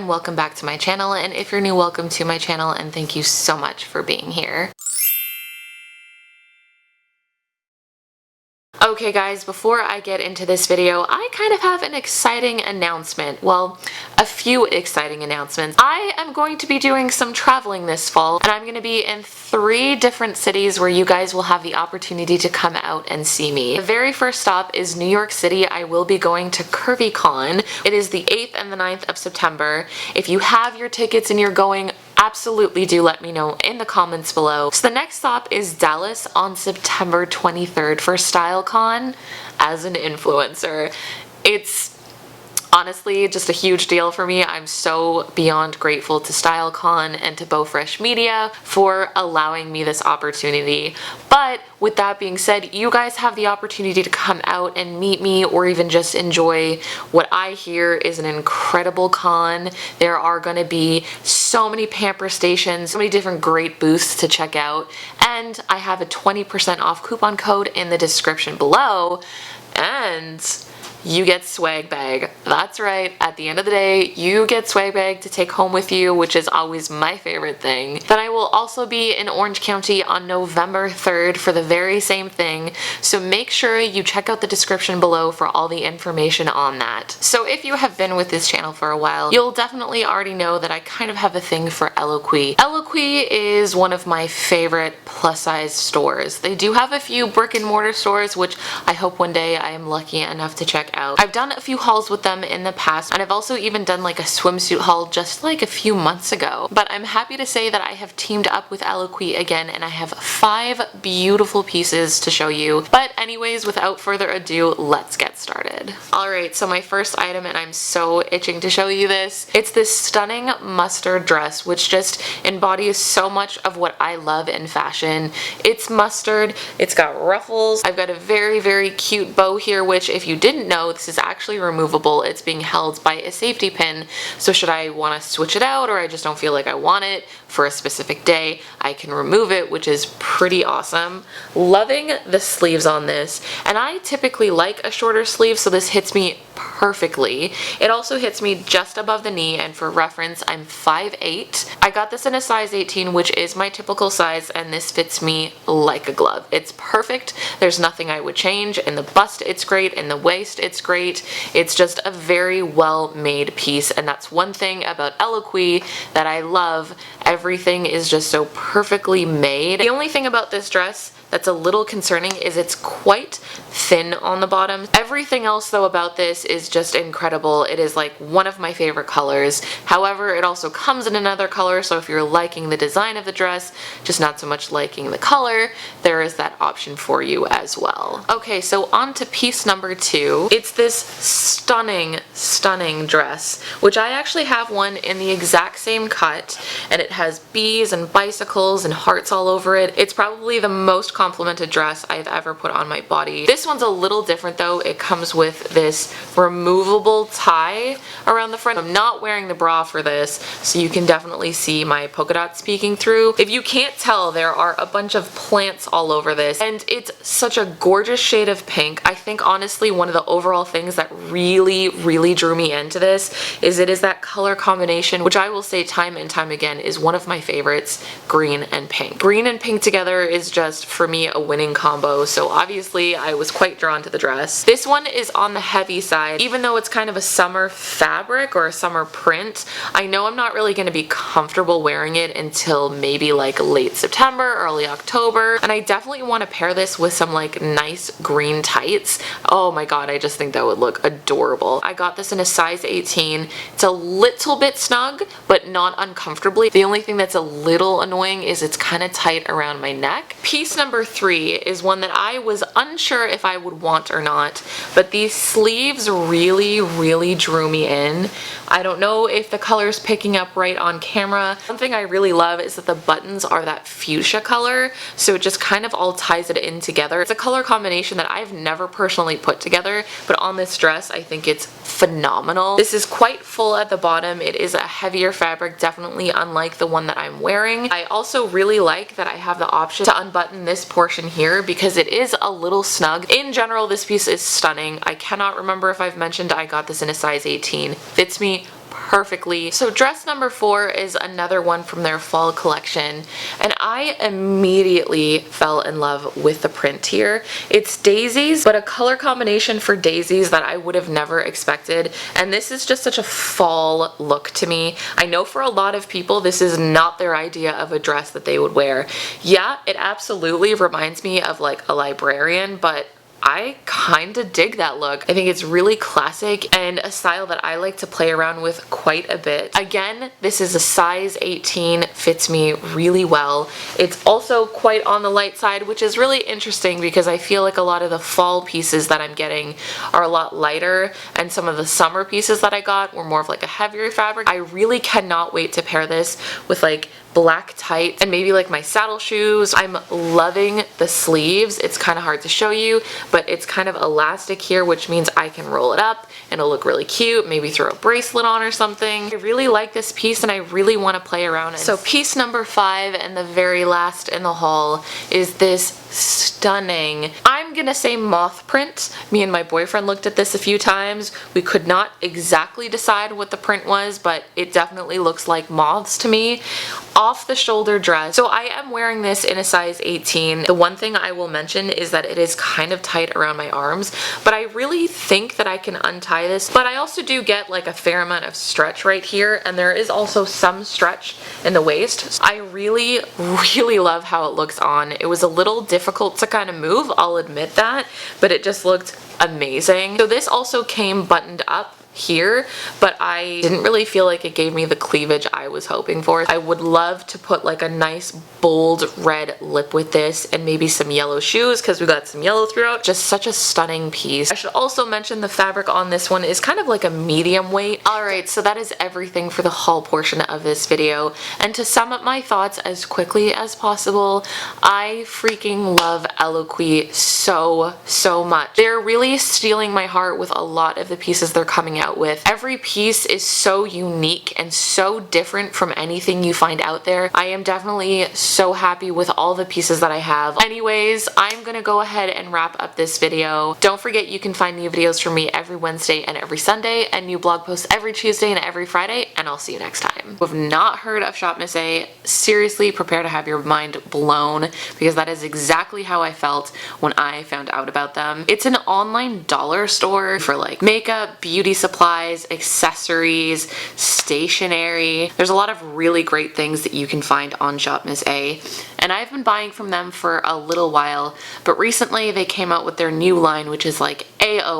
welcome back to my channel, and if you're new, welcome to my channel and thank you so much for being here. Okay guys, before I get into this video, I kind of have an exciting announcement. Well, a few exciting announcements. I am going to be doing some traveling this fall, and I'm going to be in 3 different cities where you guys will have the opportunity to come out and see me. The very first stop is New York City. I will be going to Curvy Con. It is the 8th and the 9th of September. If you have your tickets and you're going, absolutely do let me know in the comments below. So the next stop is Dallas on September 23rd for StyleCon as an influencer. It's honestly just a huge deal for me. I'm so beyond grateful to StyleCon and to BowFresh Media for allowing me this opportunity. But with that being said, you guys have the opportunity to come out and meet me or even just enjoy what I hear is an incredible con. There are going to be so many pamper stations, so many different great booths to check out, and I have a 20% off coupon code in the description below, and you get swag bag. That's right, at the end of the day, you get swag bag to take home with you, which is always my favorite thing. Then I will also be in Orange County on November 3rd for the very same thing, so make sure you check out the description below for all the information on that. So if you have been with this channel for a while, you'll definitely already know that I kind of have a thing for ELOQUII. ELOQUII is one of my favorite plus size stores. They do have a few brick and mortar stores, which I hope one day I am lucky enough to check out. I've done a few hauls with them in the past, and I've also even done like a swimsuit haul just like a few months ago. But I'm happy to say that I have teamed up with ELOQUII again, and I have 5 beautiful pieces to show you. But anyways, without further ado, let's get started. Alright, so my first item, and I'm so itching to show you this, it's this stunning mustard dress, which just embodies so much of what I love in fashion. It's mustard, it's got ruffles, I've got a very, very cute bow here, which if you didn't know, this is actually removable. It's being held by a safety pin, so should I want to switch it out or I just don't feel like I want it for a specific day, I can remove it, which is pretty awesome. Loving the sleeves on this, and I typically like a shorter sleeve, so this hits me perfectly. It also hits me just above the knee, and for reference, I'm 5'8". I got this in a size 18, which is my typical size, and this fits me like a glove. It's perfect. There's nothing I would change. In the bust, it's great. In the waist, it's great. It's just a very well made piece, and that's one thing about ELOQUII that I love. Everything is just so perfectly made. The only thing about this dress that's a little concerning is it's quite thin on the bottom. Everything else though about this is just incredible. It is like one of my favorite colors. However, it also comes in another color, so if you're liking the design of the dress, just not so much liking the color, there is that option for you as well. Okay, so on to piece number 2. It's this stunning, stunning dress, which I actually have one in the exact same cut, and it has bees and bicycles and hearts all over it. It's probably the most complimented dress I've ever put on my body. This one's a little different though. It comes with this removable tie around the front. I'm not wearing the bra for this, so you can definitely see my polka dots peeking through. If you can't tell, there are a bunch of plants all over this, and it's such a gorgeous shade of pink. I think honestly one of the overall things that really, really drew me into this is it is that color combination, which I will say time and time again is one of my favorites, green and pink. Green and pink together is just, for me, a winning combo, so obviously I was quite drawn to the dress. This one is on the heavy side. Even though it's kind of a summer fabric or a summer print, I know I'm not really going to be comfortable wearing it until maybe like late September, early October, and I definitely want to pair this with some like nice green tights. Oh my god, I just think that would look adorable. I got this in a size 18. It's a little bit snug, but not uncomfortably. The only thing that's a little annoying is it's kind of tight around my neck. Piece number 3 is one that I was unsure if I would want or not, but these sleeves really, really drew me in. I don't know if the color's picking up right on camera. One thing I really love is that the buttons are that fuchsia color, so it just kind of all ties it in together. It's a color combination that I've never personally put together, but on this dress I think it's phenomenal. This is quite full at the bottom. It is a heavier fabric, definitely unlike the one that I'm wearing. I also really like that I have the option to unbutton this portion here because it is a little snug. In general, this piece is stunning. I cannot remember if I've mentioned I got this in a size 18. Fits me perfectly. So dress number 4 is another one from their fall collection, and I immediately fell in love with the print here. It's daisies, but a color combination for daisies that I would have never expected, and this is just such a fall look to me. I know for a lot of people this is not their idea of a dress that they would wear. Yeah, it absolutely reminds me of like a librarian, but I kind of dig that look. I think it's really classic and a style that I like to play around with quite a bit. Again, this is a size 18, fits me really well. It's also quite on the light side, which is really interesting because I feel like a lot of the fall pieces that I'm getting are a lot lighter, and some of the summer pieces that I got were more of like a heavier fabric. I really cannot wait to pair this with like black tights and maybe like my saddle shoes. I'm loving the sleeves. It's kind of hard to show you, but it's kind of elastic here, which means I can roll it up and it'll look really cute. Maybe throw a bracelet on or something. I really like this piece and I really want to play around it. So piece number 5 and the very last in the haul is this stunning, I'm gonna say moth print. Me and my boyfriend looked at this a few times. We could not exactly decide what the print was, but it definitely looks like moths to me. Off the shoulder dress. So I am wearing this in a size 18. The one thing I will mention is that it is kind of tight around my arms, but I really think that I can untie this. But I also do get like a fair amount of stretch right here, and there is also some stretch in the waist. So I really, really love how it looks on. It was a little difficult to kind of move, I'll admit that, but it just looked amazing. So this also came buttoned up here, but I didn't really feel like it gave me the cleavage I was hoping for. I would love to put like a nice bold red lip with this and maybe some yellow shoes because we got some yellow throughout. Just such a stunning piece. I should also mention the fabric on this one is kind of like a medium weight. Alright, so that is everything for the haul portion of this video, and to sum up my thoughts as quickly as possible, I freaking love ELOQUII so much. They're really stealing my heart with a lot of the pieces they're coming out with. Every piece is so unique and so different from anything you find out there. I am definitely so happy with all the pieces that I have. Anyways, I'm gonna go ahead and wrap up this video. Don't forget you can find new videos from me every Wednesday and every Sunday, and new blog posts every Tuesday and every Friday, and I'll see you next time. If you have not heard of Shop Miss A, seriously prepare to have your mind blown, because that is exactly how I felt when I found out about them. It's an online dollar store for like makeup, beauty supplies, accessories, stationery. There's a lot of really great things that you can find on Shop Miss A, and I've been buying from them for a little while, but recently they came out with their new line, which is like AO